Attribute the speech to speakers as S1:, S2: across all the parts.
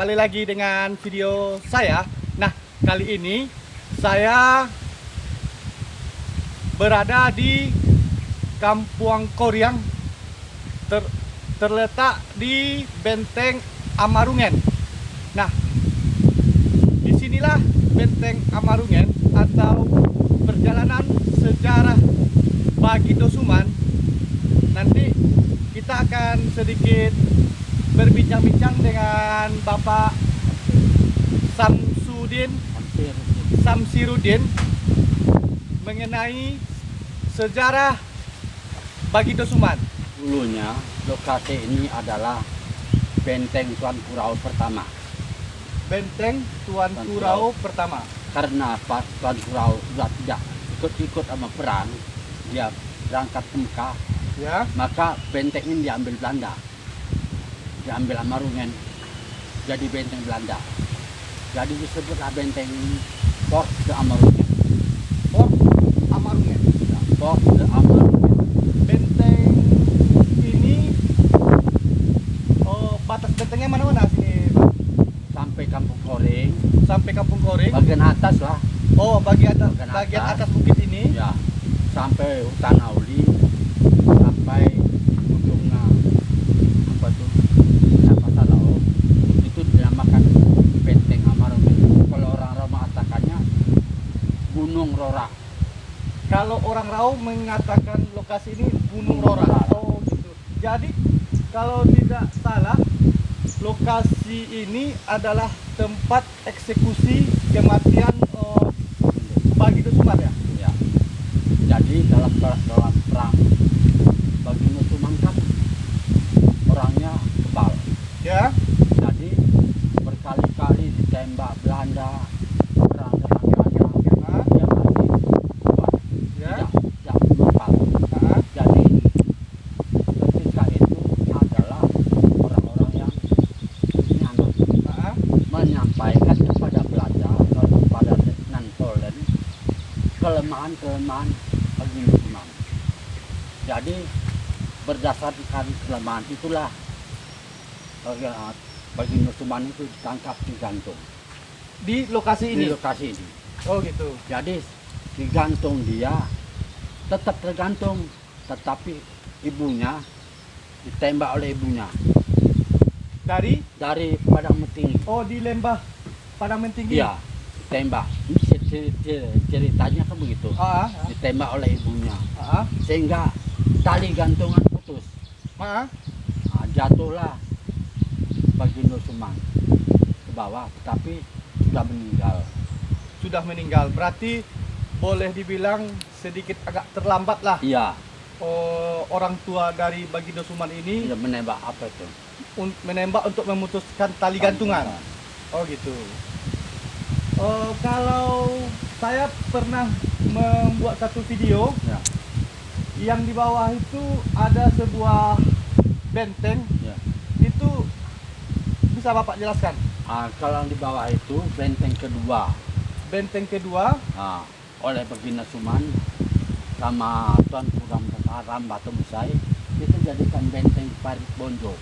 S1: balik lagi dengan video saya. Nah, kali ini saya berada di Kampung Koryang, terletak di Benteng Amarungen. Nah, disinilah Benteng Amarungen atau perjalanan sejarah Bagindo Suman. Nanti kita akan sedikit berbincang-bincang dengan Bapak Samsirudin mengenai sejarah Bagindo Suman.
S2: Dulunya lokasi ini adalah Benteng Tuan Kurau pertama.
S1: Benteng Tuan Kurau pertama.
S2: Karena Pak Tuan Kurau sudah tidak ikut sama perang, dia berangkat ke Mekah,
S1: Ya.
S2: maka benteng ini diambil Belanda, diambil Amarungen, jadi benteng Belanda. Jadi disebutlah benteng Fort de Amarungen.
S1: Fort Amarungen.
S2: Fort de Amarungen.
S1: Benteng ini, batas bentengnya mana-mana sini, Pak?
S2: Sampai Kampung Koring,
S1: Sampai Kampung Koring.
S2: bagian atas lah,
S1: Oh, bagian
S2: Bagian
S1: atas bukit ini.
S2: ya, sampai hutan Auli, sampai ujungnya apa tuh, apa Talau, itu dinamakan Benteng Amarungen. Kalau orang Roma mengatakannya Gunung Rora.
S1: Kalau orang Rau mengatakan lokasi ini Gunung Rora. Oh, gitu. Jadi kalau tidak salah, lokasi ini adalah tempat eksekusi kematian Bagindo Suman ya.
S2: Ya. Jadi dalam perang Bagindo Suman kan orangnya kebal.
S1: Ya.
S2: Jadi berkali-kali ditembak Belanda, perang dengan Belanda, dia masih kuat,
S1: Ya.
S2: tidak menempal.
S1: Ah,
S2: Jadi ketika itu adalah orang-orang yang anak
S1: ah.
S2: menyampaikan kepada Belanda atau kepada Nanpolen kelemahan-kelemahan Bagindo Suman. Jadi berdasarkan kelemahan itulah Bagindo Suman itu ditangkap digantung
S1: Di lokasi
S2: di
S1: ini.
S2: lokasi ini.
S1: Oh, gitu.
S2: Jadi digantung dia tetap tergantung, tetapi ibunya ditembak oleh ibunya
S1: Dari
S2: dari Padang Metinggi.
S1: di lembah Padang Mentinggi.
S2: Iya, ditembak. Ini ceritanya kan begitu.
S1: Ah,
S2: Ditembak oleh ibunya
S1: ah,
S2: sehingga tali gantungan putus.
S1: ah.
S2: Nah, jatuhlah Bagindo Suman ke bawah, tetapi sudah meninggal.
S1: Sudah meninggal. Berarti boleh dibilang sedikit agak terlambat lah.
S2: Iya,
S1: Orang tua dari Bagindo Suman ini
S2: dia menembak apa itu?
S1: menembak untuk memutuskan tali gantungan. Oh, gitu. Kalau saya pernah membuat satu video
S2: Ya,
S1: yang di bawah itu ada sebuah benteng.
S2: ya.
S1: Itu bisa Bapak jelaskan?
S2: Kalau di bawah itu benteng kedua.
S1: Benteng kedua.
S2: Oleh Bagindo Suman sama Tuan Kurang Ram Batu Musai itu jadikan benteng Parit Bonjo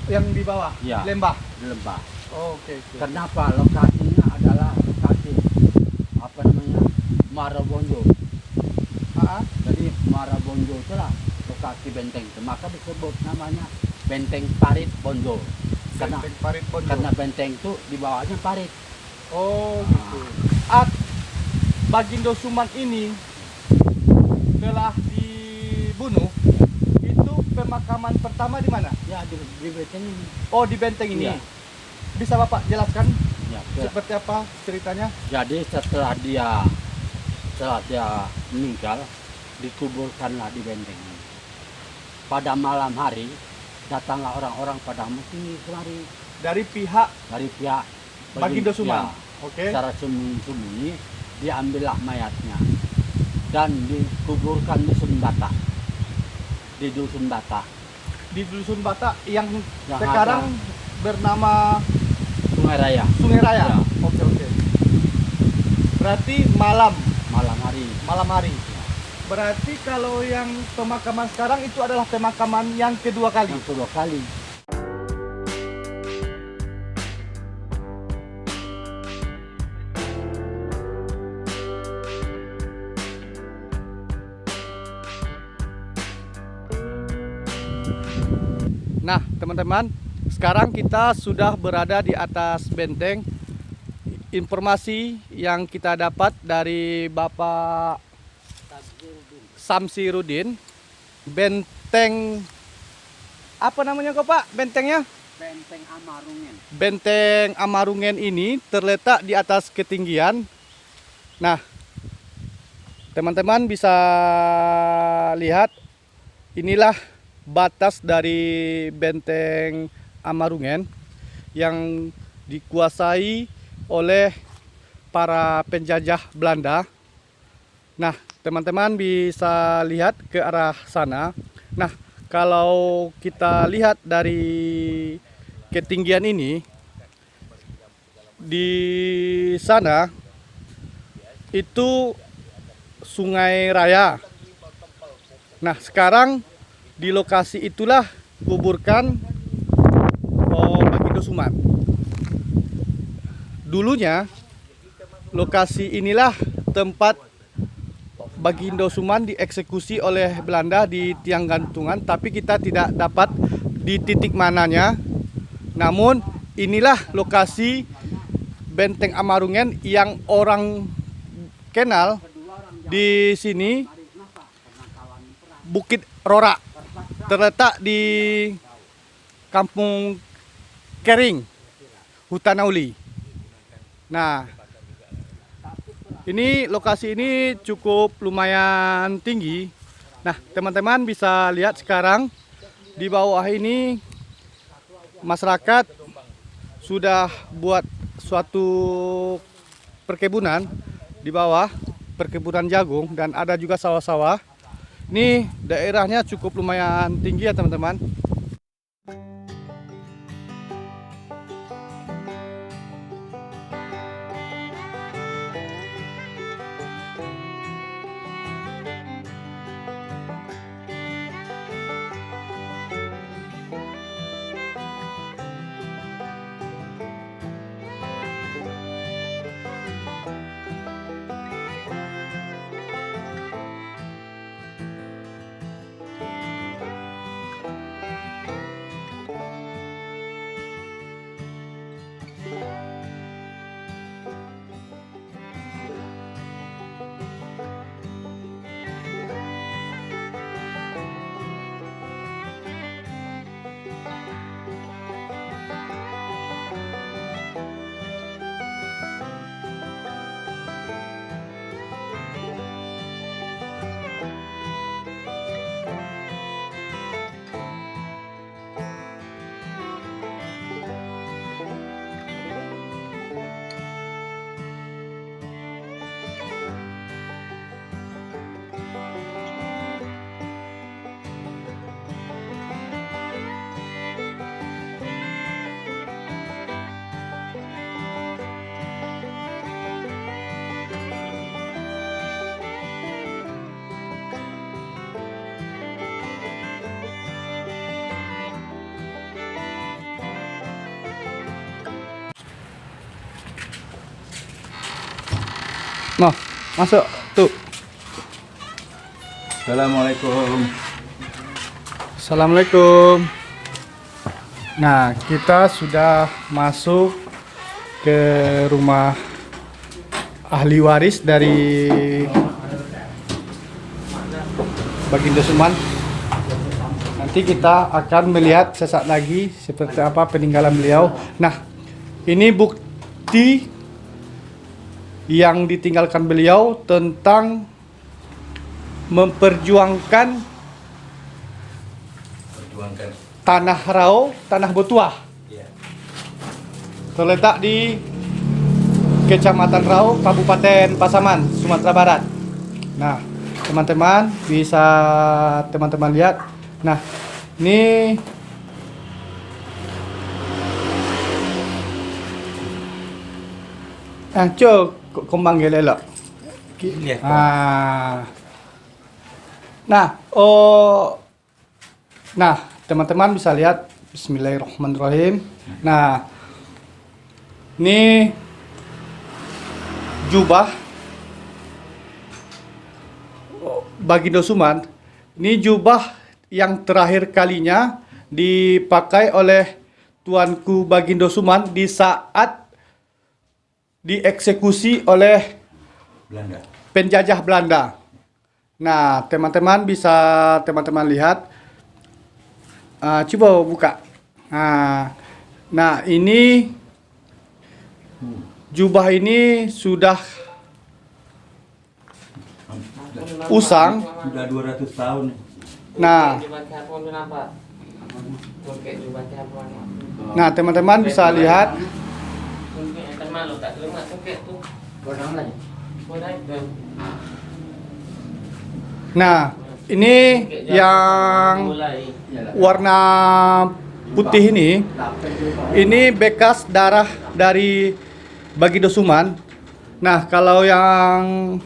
S1: Yang di bawah,
S2: Ya.
S1: lembah.
S2: di Lembah.
S1: Oke.
S2: Kenapa? Lokasinya adalah lokasi apa namanya, Muara Bonjo.
S1: Ah,
S2: Jadi Muara Bonjo itulah lokasi benteng itu, maka disebut namanya Benteng Parit Bonjo. Karena
S1: Benteng Parit Bonjo.
S2: karena benteng itu di bawahnya parit.
S1: Oh, gitu. Bagindo Suman ini telah dibunuh. Itu pemakaman pertama di mana?
S2: Ya, di benteng ini.
S1: Oh, di benteng ini.
S2: Iya.
S1: Bisa Bapak jelaskan
S2: Ya,
S1: seperti apa ceritanya?
S2: jadi setelah dia meninggal, dikuburkanlah di benteng ini. Pada malam hari datanglah orang-orang pada Metinggi kemari
S1: Dari pihak
S2: dari pihak
S1: Bagindo Suman.
S2: Ya,
S1: Oke.
S2: secara sembunyi-sembunyi diambillah mayatnya dan dikuburkan di Sembata, di Dusun Bata,
S1: Di Dusun Batak yang
S2: Yang
S1: sekarang bernama
S2: Sungai Raya.
S1: Sungai Raya.
S2: Ya.
S1: Oke, oke. Berarti malam
S2: Malam hari.
S1: Berarti kalau yang pemakaman sekarang itu adalah pemakaman yang kedua kali.
S2: Yang kedua kali.
S1: Nah, teman-teman, sekarang kita sudah berada di atas benteng. Informasi yang kita dapat dari Bapak Samsirudin, benteng apa namanya kok Pak? Bentengnya?
S2: Benteng Amarungen.
S1: Benteng Amarungen ini terletak di atas ketinggian. Nah, teman-teman bisa lihat, inilah batas dari benteng Amarungen yang dikuasai oleh para penjajah Belanda. Nah, teman-teman bisa lihat ke arah sana. Nah, kalau kita lihat dari ketinggian ini, di sana itu Sungai Raya. Nah, sekarang di lokasi itulah kuburkan Bagindo Suman. Dulunya lokasi inilah tempat Bagindo Suman dieksekusi oleh Belanda di tiang gantungan, tapi kita tidak dapat di titik mananya. Namun inilah lokasi benteng Amarungen yang orang kenal di sini, Bukit Rora, terletak di Kampung Kering, Hutan Auli. Nah, ini lokasi ini cukup lumayan tinggi. Nah, teman-teman bisa lihat sekarang di bawah ini masyarakat sudah buat suatu perkebunan di bawah, perkebunan jagung, dan ada juga sawah-sawah. Ini daerahnya cukup lumayan tinggi ya teman-teman. Nah, masuk tuh.
S3: Assalamualaikum.
S1: Assalamualaikum. Nah, kita sudah masuk ke rumah ahli waris dari Bagindo Suman. Nanti kita akan melihat sesaat lagi seperti apa peninggalan beliau. Nah, ini bukti yang ditinggalkan beliau tentang memperjuangkan tanah Rau, tanah Botuah. Terletak di Kecamatan Rau, Kabupaten Pasaman, Sumatera Barat. Nah, teman-teman bisa teman-teman lihat. Nah, ini cok kembang gelelok. Nah, teman-teman bisa lihat. Bismillahirrahmanirrahim. Nah, ini jubah Bagindo Suman. Ini jubah yang terakhir kalinya dipakai oleh Tuanku Bagindo Suman di saat dieksekusi oleh
S3: Belanda.
S1: penjajah Belanda. Nah, teman-teman bisa lihat. Coba buka. Nah, ini jubah ini sudah usang.
S3: Sudah 200 tahun.
S1: Nah, teman-teman bisa lihat. Nah, ini yang warna putih ini bekas darah dari Bagindo Suman. Nah, kalau yang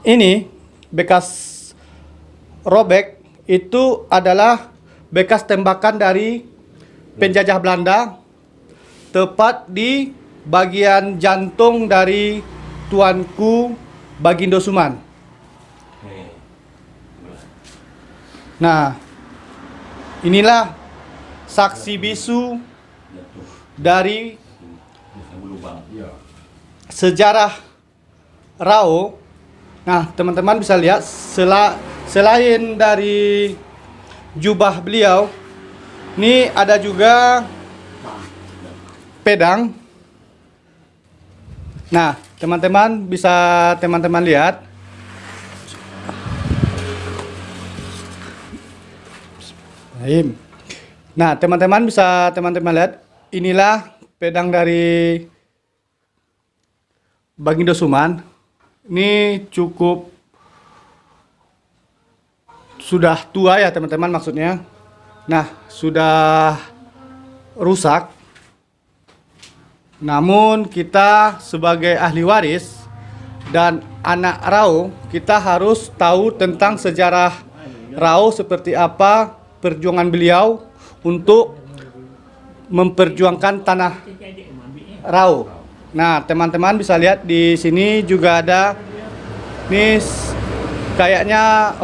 S1: ini bekas robek itu adalah bekas tembakan dari penjajah Belanda, tepat di bagian jantung dari Tuanku Bagindo Suman. Nah, inilah saksi bisu dari sejarah Rau. Nah, teman-teman bisa lihat selain dari jubah beliau, ini ada juga pedang. Nah, teman-teman bisa lihat. Nah, teman-teman bisa lihat, inilah pedang dari Bagindo Suman. Ini cukup sudah tua ya teman-teman, maksudnya. Nah, sudah rusak. Namun kita sebagai ahli waris dan anak Rau, kita harus tahu tentang sejarah Rau, seperti apa perjuangan beliau untuk memperjuangkan tanah Rau. Nah, teman-teman bisa lihat di sini juga ada nih kayaknya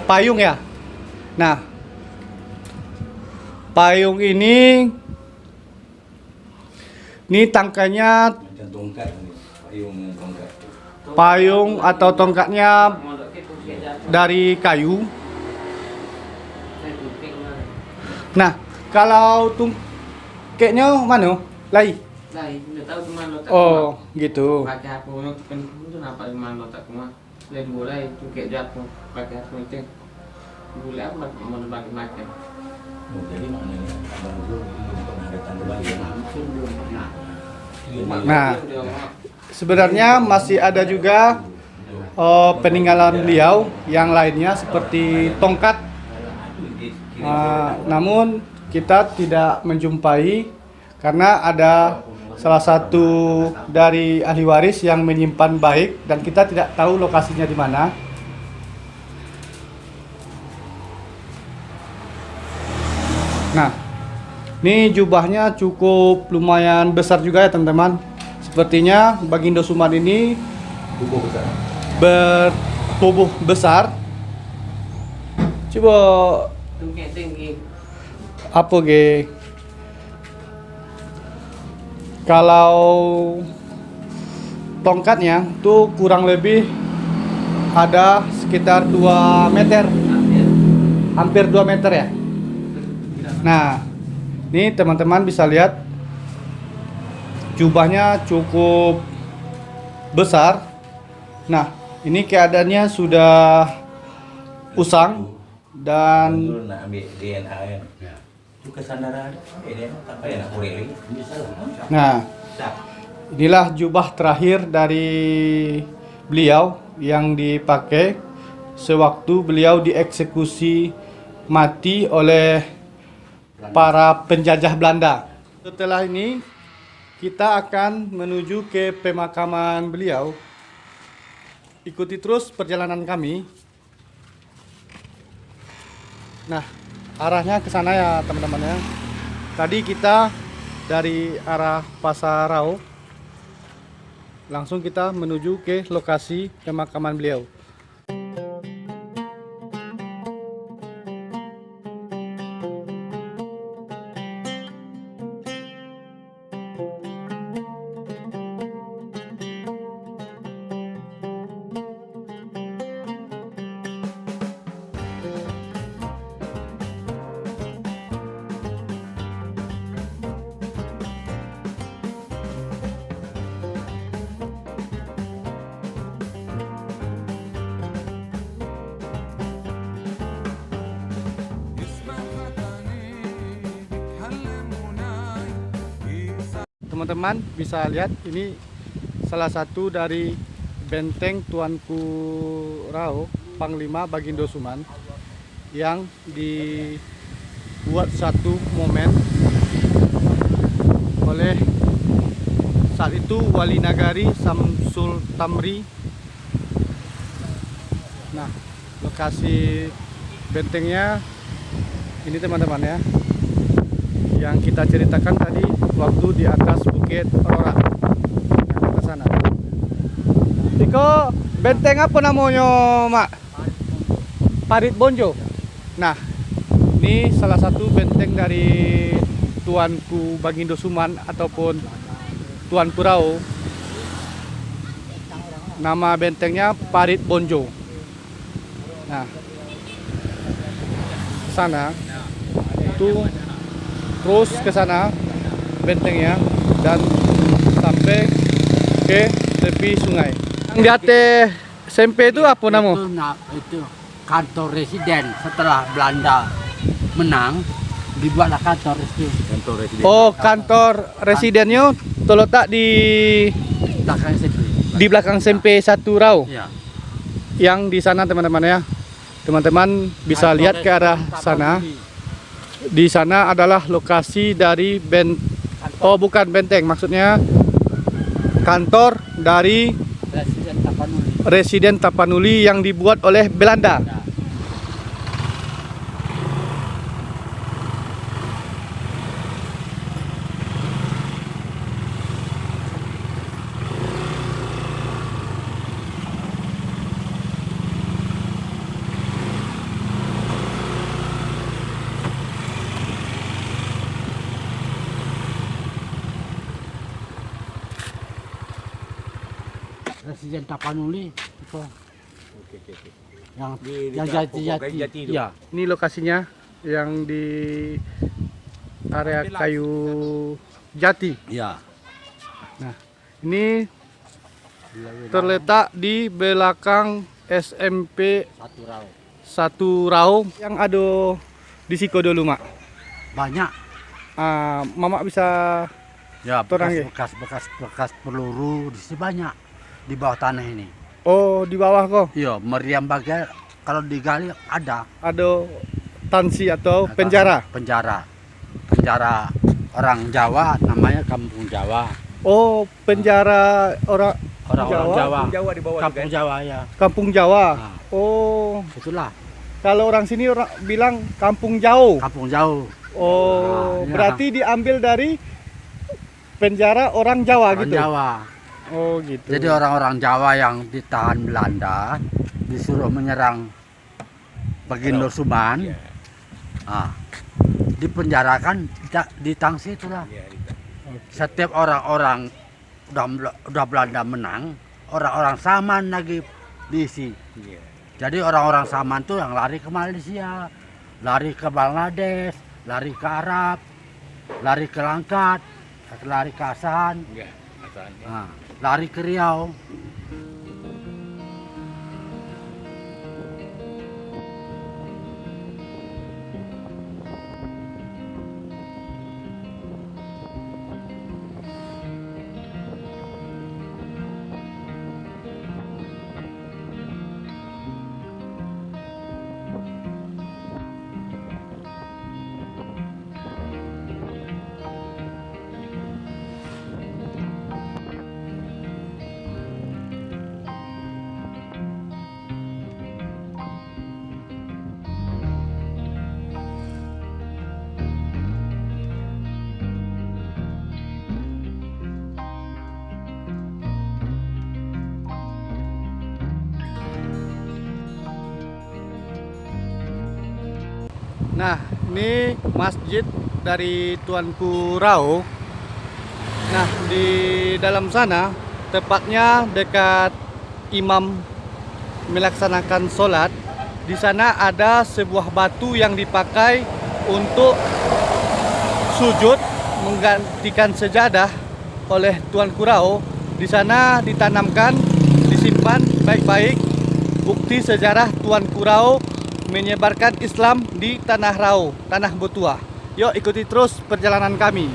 S1: payung ya. Nah, payung ini tangkainya
S3: Macam tongkat ni. Tongkat.
S1: payung atau tongkatnya dari kayu. Nah, kalau tungkeknya mana? Lai. Oh, gitu.
S3: Oh, jadi maknanya abang Zul belum pernah datang ke Bali.
S1: Nah, sebenarnya masih ada juga peninggalan beliau yang lainnya seperti tongkat. Namun kita tidak menjumpai karena ada salah satu dari ahli waris yang menyimpan baik dan kita tidak tahu lokasinya di mana. Nah, ini jubahnya cukup lumayan besar juga ya teman-teman. Sepertinya Bagindo Suman ini
S3: Tubuh besar.
S1: bertubuh besar. Coba apa ge? Kalau tongkatnya tuh kurang lebih ada sekitar 2 meter. Hampir 2 meter ya. Nah, ini teman-teman bisa lihat jubahnya cukup besar. Nah, ini keadaannya sudah usang dan
S3: Zul nak ambil DNA kan. Itu kesadaran ada. DNA tak payah nak korek lagi.
S1: nah, inilah jubah terakhir dari beliau yang dipakai sewaktu beliau dieksekusi mati oleh para penjajah Belanda. Setelah ini kita akan menuju ke pemakaman beliau. Ikuti terus perjalanan kami. Nah, arahnya ke sana ya teman-teman ya. Tadi kita dari arah Pasar Rau, langsung kita menuju ke lokasi pemakaman beliau. teman-teman bisa lihat ini salah satu dari benteng Tuanku Rao Panglima Bagindo Suman yang dibuat satu momen oleh saat itu Wali Nagari Samsul Tamri. Nah, lokasi bentengnya ini teman-teman ya, yang kita ceritakan tadi waktu di atas Bukit Aurora yang ke sana. Iko benteng apa namanya, Mak? Parit Bonjo. Nah, ini salah satu benteng dari Tuanku Bagindo Suman ataupun Tuanku Rao. Nama bentengnya Parit Bonjo. Nah, sana itu terus ke sana bentengnya dan sampai ke tepi sungai. Yang di atas SMP itu apa nama?
S2: Itu kantor residen. Setelah Belanda menang, dibuatlah kantor residen.
S1: Oh, kantor residennya terletak di
S2: Belakang SMP.
S1: belakang SMP 1 Rao.
S2: Ya.
S1: Yang di sana teman-teman ya. Teman-teman bisa
S2: Kantor
S1: lihat ke arah
S2: residen
S1: sana.
S2: Tapanuli.
S1: Di sana adalah lokasi dari oh bukan benteng, maksudnya kantor dari
S2: Residen Tapanuli.
S1: Residen Tapanuli yang dibuat oleh Belanda.
S2: Ya. Residen Tapanuli itu yang yang jati itu.
S1: Ya, ini lokasinya yang di area kayu jati.
S2: Ya.
S1: Nah, ini terletak di belakang SMP
S2: Satu Rao.
S1: 1 Rao yang ada di Siko dulu, Mak.
S2: Banyak.
S1: Mama bisa
S2: Ya,
S1: Torang ya?
S2: bekas peluru di sini banyak di bawah tanah ini.
S1: oh di bawah kok
S2: Iya, meriam bagai kalau digali ada
S1: ada tansi atau penjara.
S2: Penjara orang Jawa, namanya Kampung Jawa.
S1: Oh, penjara orang
S2: Orang-orang Jawa.
S3: Jawa di bawah
S2: Kampung Jawa ya.
S1: Kampung Jawa.
S2: Nah,
S1: Oh,
S2: itulah
S1: kalau orang sini orang bilang Kampung Jauh.
S2: Kampung Jauh.
S1: Oh,
S2: Nah, iya.
S1: berarti diambil dari penjara orang Jawa
S2: Orang
S1: gitu.
S2: Jawa.
S1: Oh, gitu.
S2: Jadi orang-orang Jawa yang ditahan Belanda disuruh menyerang Bagindo Suman.
S3: Iya.
S2: Ah, dipenjarakan di tangsi itulah.
S3: Iya,
S2: Setiap orang-orang udah Belanda menang, orang-orang Saman lagi diisi.
S3: iya.
S2: Jadi orang-orang Saman tuh yang lari ke Malaysia, lari ke Bangladesh, lari ke Arab, lari ke Langkat, lari ke Asahan,
S3: Iya, asalnya.
S2: nah, lari ke Riau.
S1: Nah, ini masjid dari Tuanku Rao. Nah, di dalam sana, tepatnya dekat imam melaksanakan sholat, di sana ada sebuah batu yang dipakai untuk sujud menggantikan sejadah oleh Tuanku Rao. Di sana ditanamkan, disimpan baik-baik bukti sejarah Tuanku Rao menyebarkan Islam di tanah Rao, tanah Butua. Yuk ikuti terus perjalanan kami.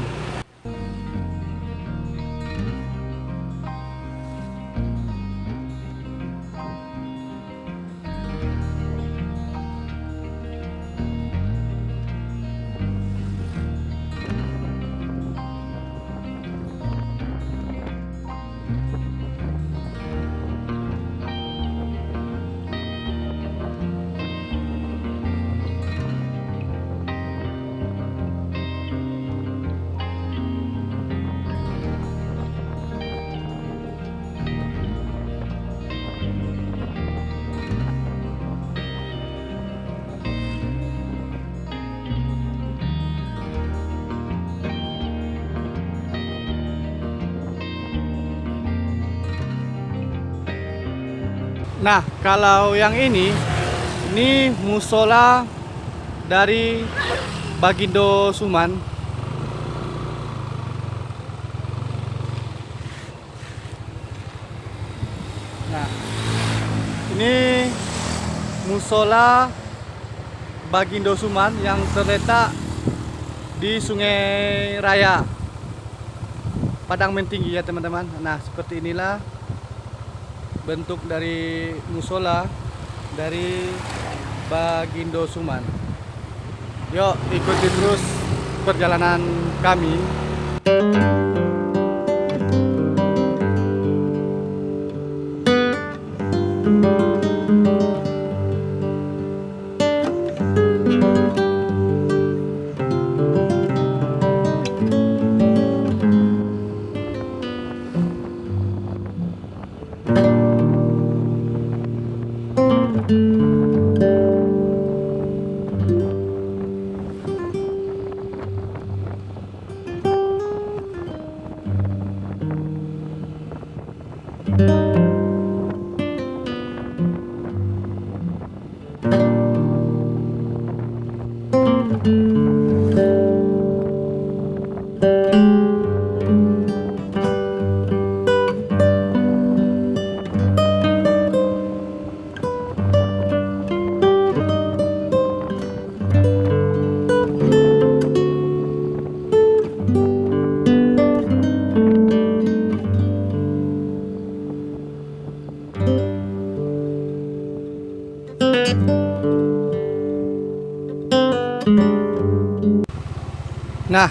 S1: Nah, kalau yang ini musola dari Bagindo Suman. Nah, ini musola Bagindo Suman yang terletak di Sungai Raya Padang Mentinggi ya teman-teman. Nah, seperti inilah bentuk dari musola dari Bagindo Suman. Yuk ikuti terus perjalanan kami. Nah,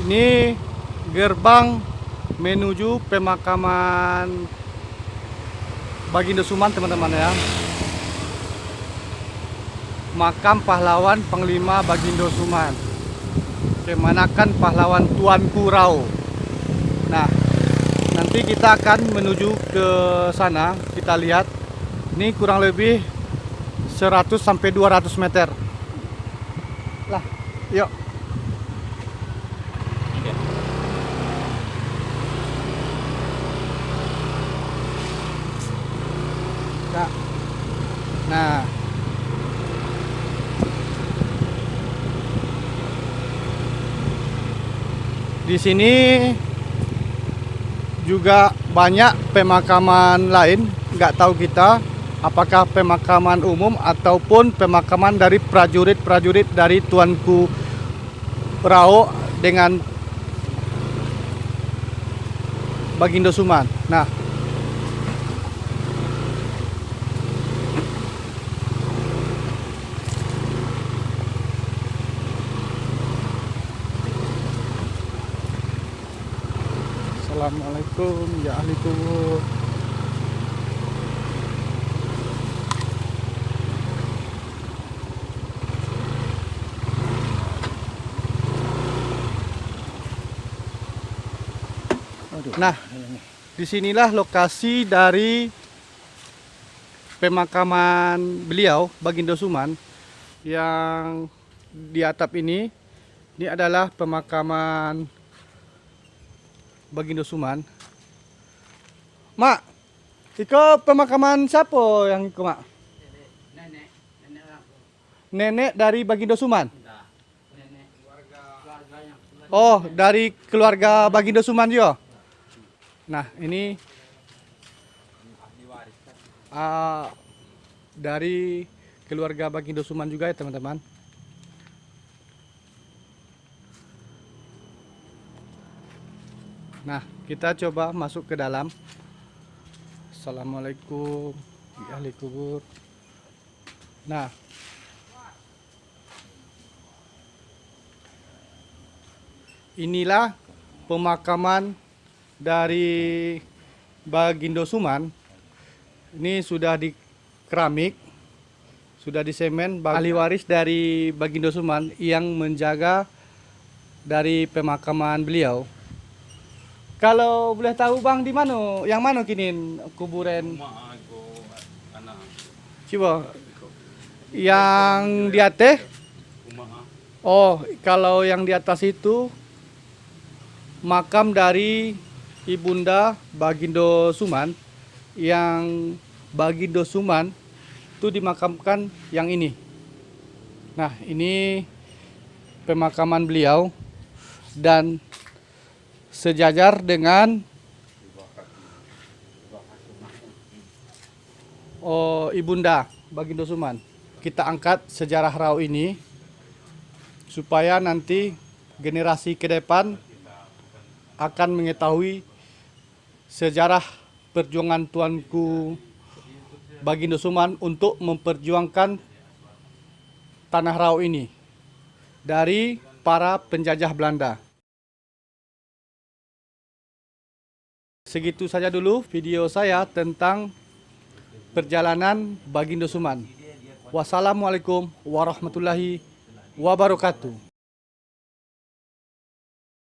S1: ini gerbang menuju pemakaman Bagindo Suman teman-teman ya. Makam pahlawan Panglima Bagindo Suman, kemanakan pahlawan Tuanku Rao. Nah, nanti kita akan menuju ke sana. Kita lihat, ini kurang lebih 100 sampai 200 meter. Lah, yuk. Nah, di sini juga banyak pemakaman lain, nggak tahu kita apakah pemakaman umum ataupun pemakaman dari prajurit-prajurit dari Tuanku Rao dengan Bagindo Suman. Nah, Assalamualaikum ya ahli kubur. Nah, disinilah lokasi dari pemakaman beliau Bagindo Suman. Yang di atap ini adalah pemakaman Bagindo Suman. Mak, iko pemakaman siapa yang iko, Mak? Nenek dari Bagindo Suman. Oh, dari keluarga Bagindo Suman juga. Nah, ini dari keluarga Bagindo Suman juga ya teman-teman. Nah, kita coba masuk ke dalam. Assalamualaikum ya ahli kubur. Nah, inilah pemakaman dari Bagindo Suman. Ini sudah di keramik, sudah di semen. Ahli waris dari Bagindo Suman yang menjaga dari pemakaman beliau. Kalau boleh tahu Bang, di mana? Yang mana kini kuburan? Coba. Yang di atas? Oh, kalau yang di atas itu makam dari Ibunda Bagindo Suman yang Bagindo Suman itu dimakamkan yang ini. Nah, ini pemakaman beliau dan sejajar dengan Ibunda Bagindo Suman. Kita angkat sejarah Rau ini supaya nanti generasi ke depan akan mengetahui sejarah perjuangan tuanku Bagindo Suman untuk memperjuangkan tanah Rau ini dari para penjajah Belanda. Segitu saja dulu video saya tentang perjalanan Bagindo Suman. Wassalamualaikum warahmatullahi wabarakatuh.